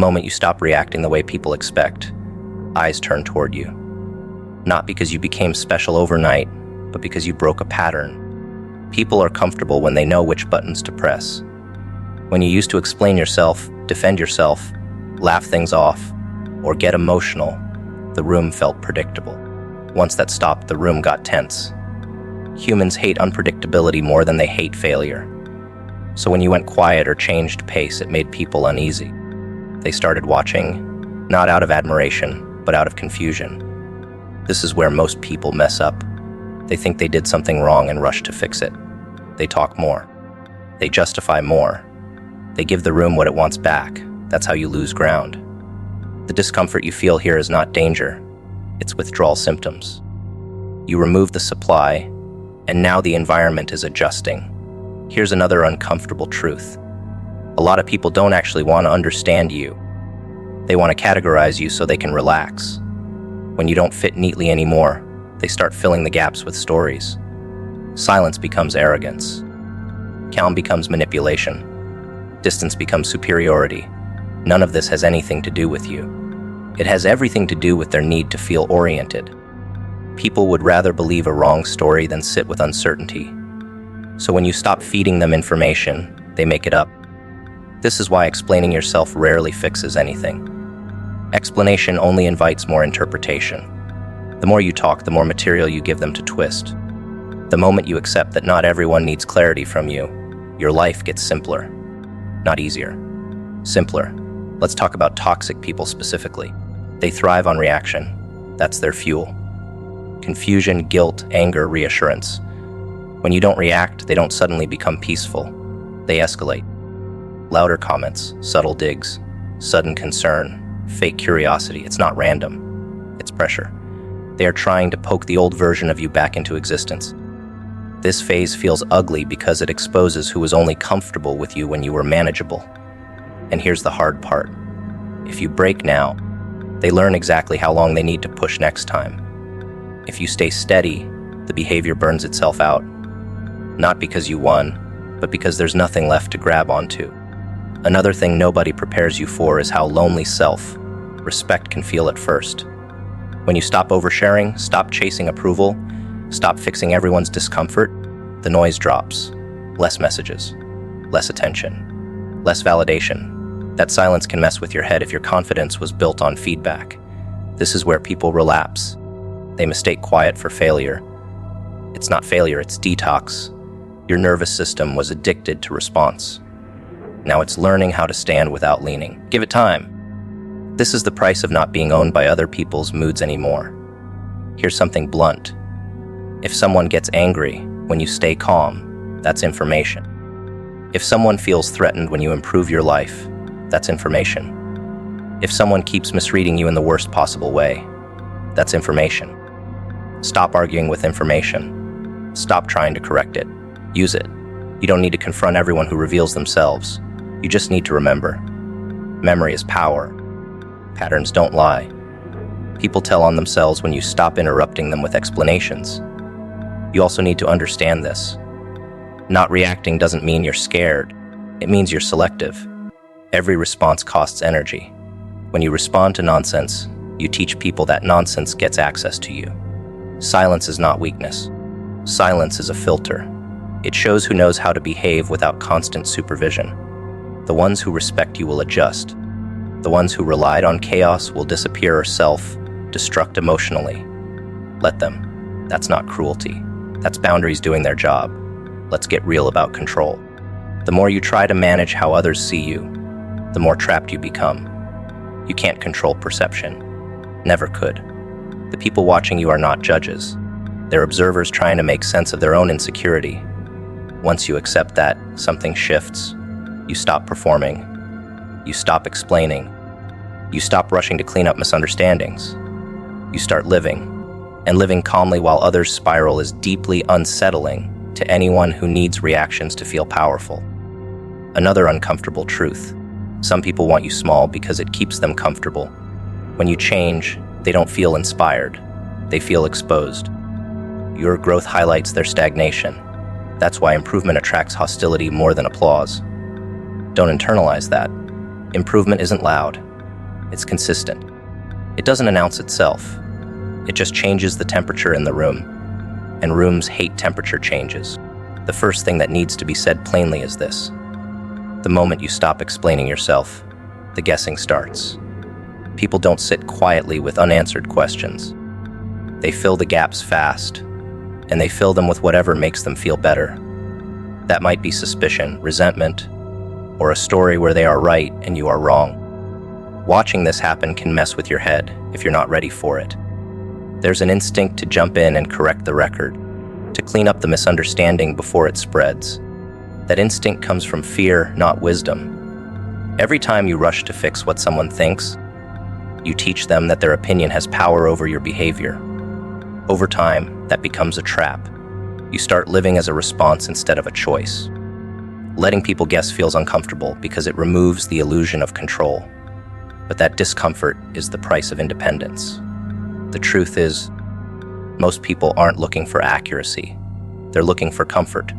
moment you stop reacting the way people expect, eyes turn toward you. Not because you became special overnight, but because you broke a pattern. People are comfortable when they know which buttons to press. When you used to explain yourself, defend yourself, laugh things off, or get emotional, the room felt predictable. Once that stopped, the room got tense. Humans hate unpredictability more than they hate failure. So when you went quiet or changed pace, it made people uneasy. They started watching, not out of admiration, but out of confusion. This is where most people mess up. They think they did something wrong and rush to fix it. They talk more. They justify more. They give the room what it wants back. That's how you lose ground. The discomfort you feel here is not danger. It's withdrawal symptoms. You remove the supply, and now the environment is adjusting. Here's another uncomfortable truth. A lot of people don't actually want to understand you. They want to categorize you so they can relax. When you don't fit neatly anymore, they start filling the gaps with stories. Silence becomes arrogance. Calm becomes manipulation. Distance becomes superiority. None of this has anything to do with you. It has everything to do with their need to feel oriented. People would rather believe a wrong story than sit with uncertainty. So when you stop feeding them information, they make it up. This is why explaining yourself rarely fixes anything. Explanation only invites more interpretation. The more you talk, the more material you give them to twist. The moment you accept that not everyone needs clarity from you, your life gets simpler, not easier. Simpler. Let's talk about toxic people specifically. They thrive on reaction. That's their fuel. Confusion, guilt, anger, reassurance. When you don't react, they don't suddenly become peaceful. They escalate. Louder comments, subtle digs, sudden concern, fake curiosity. It's not random. It's pressure. They are trying to poke the old version of you back into existence. This phase feels ugly because it exposes who was only comfortable with you when you were manageable. And here's the hard part. If you break now, they learn exactly how long they need to push next time. If you stay steady, the behavior burns itself out. Not because you won, but because there's nothing left to grab onto. Another thing nobody prepares you for is how lonely self-respect can feel at first. When you stop oversharing, stop chasing approval, stop fixing everyone's discomfort, the noise drops. Less messages, less attention, less validation. That silence can mess with your head if your confidence was built on feedback. This is where people relapse. They mistake quiet for failure. It's not failure, it's detox. Your nervous system was addicted to response. Now it's learning how to stand without leaning. Give it time. This is the price of not being owned by other people's moods anymore. Here's something blunt. If someone gets angry when you stay calm, that's information. If someone feels threatened when you improve your life, that's information. If someone keeps misreading you in the worst possible way, that's information. Stop arguing with information. Stop trying to correct it. Use it. You don't need to confront everyone who reveals themselves. You just need to remember. Memory is power. Patterns don't lie. People tell on themselves when you stop interrupting them with explanations. You also need to understand this. Not reacting doesn't mean you're scared. It means you're selective. Every response costs energy. When you respond to nonsense, you teach people that nonsense gets access to you. Silence is not weakness. Silence is a filter. It shows who knows how to behave without constant supervision. The ones who respect you will adjust. The ones who relied on chaos will disappear or self-destruct emotionally. Let them. That's not cruelty. That's boundaries doing their job. Let's get real about control. The more you try to manage how others see you, the more trapped you become. You can't control perception. Never could. The people watching you are not judges. They're observers trying to make sense of their own insecurity. Once you accept that, something shifts. You stop performing. You stop explaining. You stop rushing to clean up misunderstandings. You start living. And living calmly while others spiral is deeply unsettling to anyone who needs reactions to feel powerful. Another uncomfortable truth. Some people want you small because it keeps them comfortable. When you change, they don't feel inspired. They feel exposed. Your growth highlights their stagnation. That's why improvement attracts hostility more than applause. Don't internalize that. Improvement isn't loud. It's consistent. It doesn't announce itself. It just changes the temperature in the room. And rooms hate temperature changes. The first thing that needs to be said plainly is this. The moment you stop explaining yourself, the guessing starts. People don't sit quietly with unanswered questions. They fill the gaps fast, and they fill them with whatever makes them feel better. That might be suspicion, resentment, or a story where they are right and you are wrong. Watching this happen can mess with your head if you're not ready for it. There's an instinct to jump in and correct the record, to clean up the misunderstanding before it spreads. That instinct comes from fear, not wisdom. Every time you rush to fix what someone thinks, you teach them that their opinion has power over your behavior. Over time, that becomes a trap. You start living as a response instead of a choice. Letting people guess feels uncomfortable because it removes the illusion of control. But that discomfort is the price of independence. The truth is, most people aren't looking for accuracy. They're looking for comfort.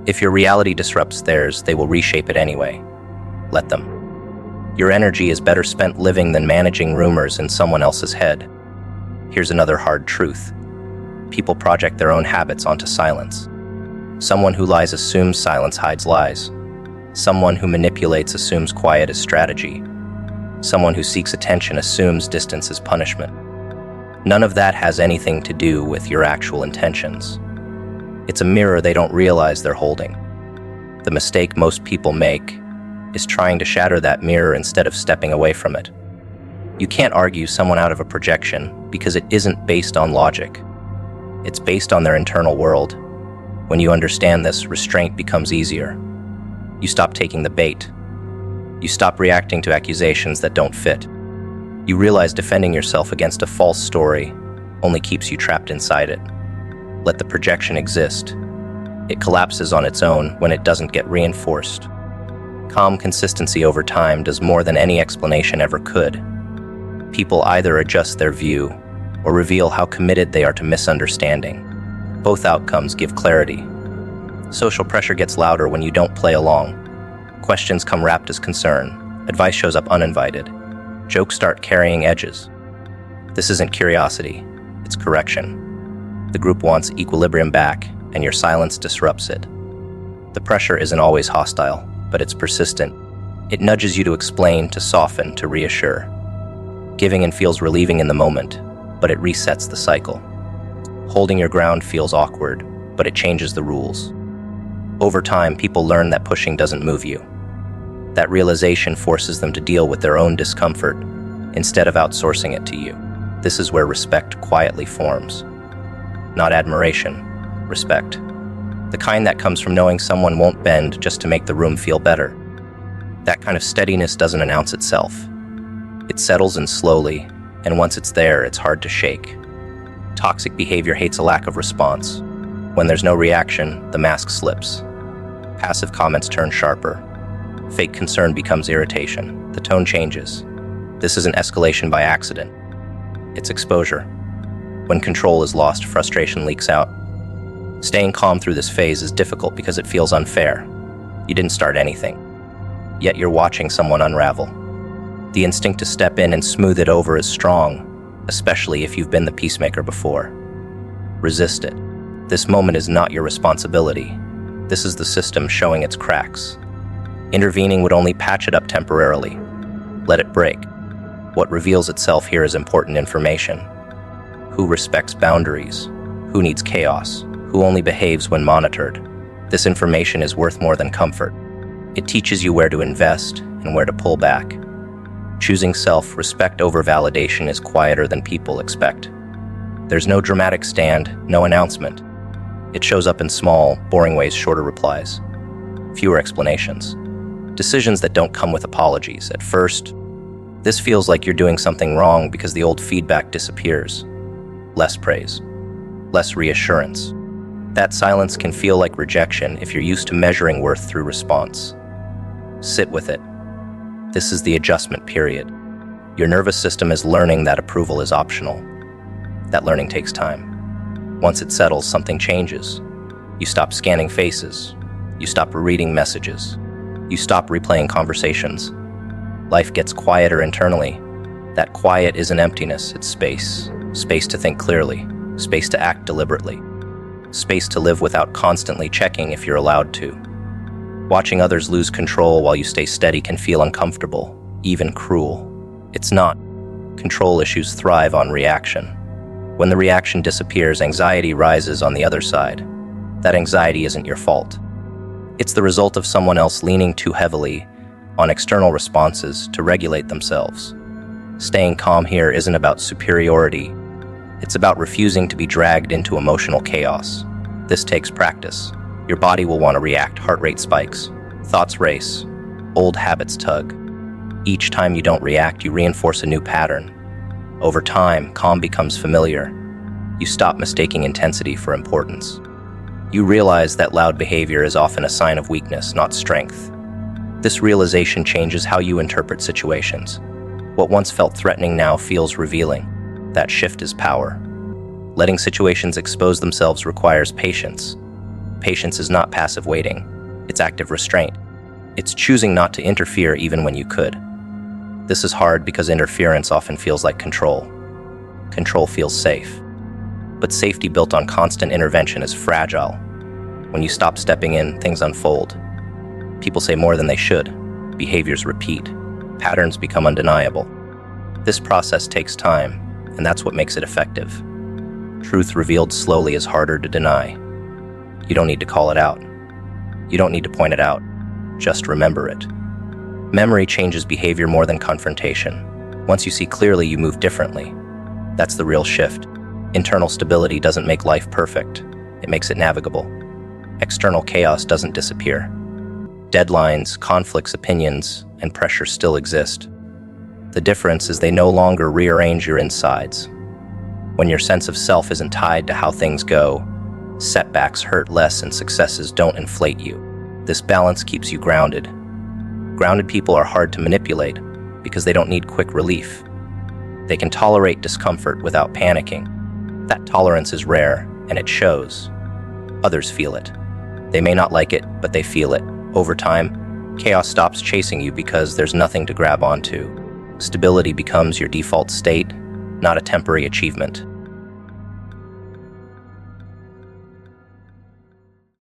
If your reality disrupts theirs, they will reshape it anyway. Let them. Your energy is better spent living than managing rumors in someone else's head. Here's another hard truth. People project their own habits onto silence. Someone who lies assumes silence hides lies. Someone who manipulates assumes quiet is strategy. Someone who seeks attention assumes distance is punishment. None of that has anything to do with your actual intentions. It's a mirror they don't realize they're holding. The mistake most people make is trying to shatter that mirror instead of stepping away from it. You can't argue someone out of a projection because it isn't based on logic. It's based on their internal world. When you understand this, restraint becomes easier. You stop taking the bait. You stop reacting to accusations that don't fit. You realize defending yourself against a false story only keeps you trapped inside it. Let the projection exist. It collapses on its own when it doesn't get reinforced. Calm consistency over time does more than any explanation ever could. People either adjust their view or reveal how committed they are to misunderstanding. Both outcomes give clarity. Social pressure gets louder when you don't play along. Questions come wrapped as concern. Advice shows up uninvited. Jokes start carrying edges. This isn't curiosity, it's correction. The group wants equilibrium back, and your silence disrupts it. The pressure isn't always hostile, but it's persistent. It nudges you to explain, to soften, to reassure. Giving in feels relieving in the moment, but it resets the cycle. Holding your ground feels awkward, but it changes the rules. Over time, people learn that pushing doesn't move you. That realization forces them to deal with their own discomfort instead of outsourcing it to you. This is where respect quietly forms. Not admiration, respect. The kind that comes from knowing someone won't bend just to make the room feel better. That kind of steadiness doesn't announce itself. It settles in slowly, and once it's there, it's hard to shake. Toxic behavior hates a lack of response. When there's no reaction, the mask slips. Passive comments turn sharper. Fake concern becomes irritation. The tone changes. This isn't escalation by accident. It's exposure. When control is lost, frustration leaks out. Staying calm through this phase is difficult because it feels unfair. You didn't start anything. Yet you're watching someone unravel. The instinct to step in and smooth it over is strong, especially if you've been the peacemaker before. Resist it. This moment is not your responsibility. This is the system showing its cracks. Intervening would only patch it up temporarily. Let it break. What reveals itself here is important information. Who respects boundaries? Who needs chaos? Who only behaves when monitored? This information is worth more than comfort. It teaches you where to invest and where to pull back. Choosing self-respect over validation is quieter than people expect. There's no dramatic stand, no announcement. It shows up in small, boring ways, shorter replies, fewer explanations. Decisions that don't come with apologies. At first, this feels like you're doing something wrong because the old feedback disappears. Less praise, less reassurance. That silence can feel like rejection if you're used to measuring worth through response. Sit with it. This is the adjustment period. Your nervous system is learning that approval is optional. That learning takes time. Once it settles, something changes. You stop scanning faces. You stop reading messages. You stop replaying conversations. Life gets quieter internally. That quiet isn't emptiness, it's space. Space to think clearly, space to act deliberately, space to live without constantly checking if you're allowed to. Watching others lose control while you stay steady can feel uncomfortable, even cruel. It's not. Control issues thrive on reaction. When the reaction disappears, anxiety rises on the other side. That anxiety isn't your fault. It's the result of someone else leaning too heavily on external responses to regulate themselves. Staying calm here isn't about superiority. It's about refusing to be dragged into emotional chaos. This takes practice. Your body will want to react, heart rate spikes, thoughts race, old habits tug. Each time you don't react, you reinforce a new pattern. Over time, calm becomes familiar. You stop mistaking intensity for importance. You realize that loud behavior is often a sign of weakness, not strength. This realization changes how you interpret situations. What once felt threatening now feels revealing. That shift is power. Letting situations expose themselves requires patience. Patience is not passive waiting. It's active restraint. It's choosing not to interfere even when you could. This is hard because interference often feels like control. Control feels safe. But safety built on constant intervention is fragile. When you stop stepping in, things unfold. People say more than they should. Behaviors repeat. Patterns become undeniable. This process takes time, and that's what makes it effective. Truth revealed slowly is harder to deny. You don't need to call it out. You don't need to point it out. Just remember it. Memory changes behavior more than confrontation. Once you see clearly, you move differently. That's the real shift. Internal stability doesn't make life perfect. It makes it navigable. External chaos doesn't disappear. Deadlines, conflicts, opinions, and pressure still exist. The difference is they no longer rearrange your insides. When your sense of self isn't tied to how things go, setbacks hurt less and successes don't inflate you. This balance keeps you grounded. Grounded people are hard to manipulate because they don't need quick relief. They can tolerate discomfort without panicking. That tolerance is rare, and it shows. Others feel it. They may not like it, but they feel it. Over time, chaos stops chasing you because there's nothing to grab onto. Stability becomes your default state, not a temporary achievement.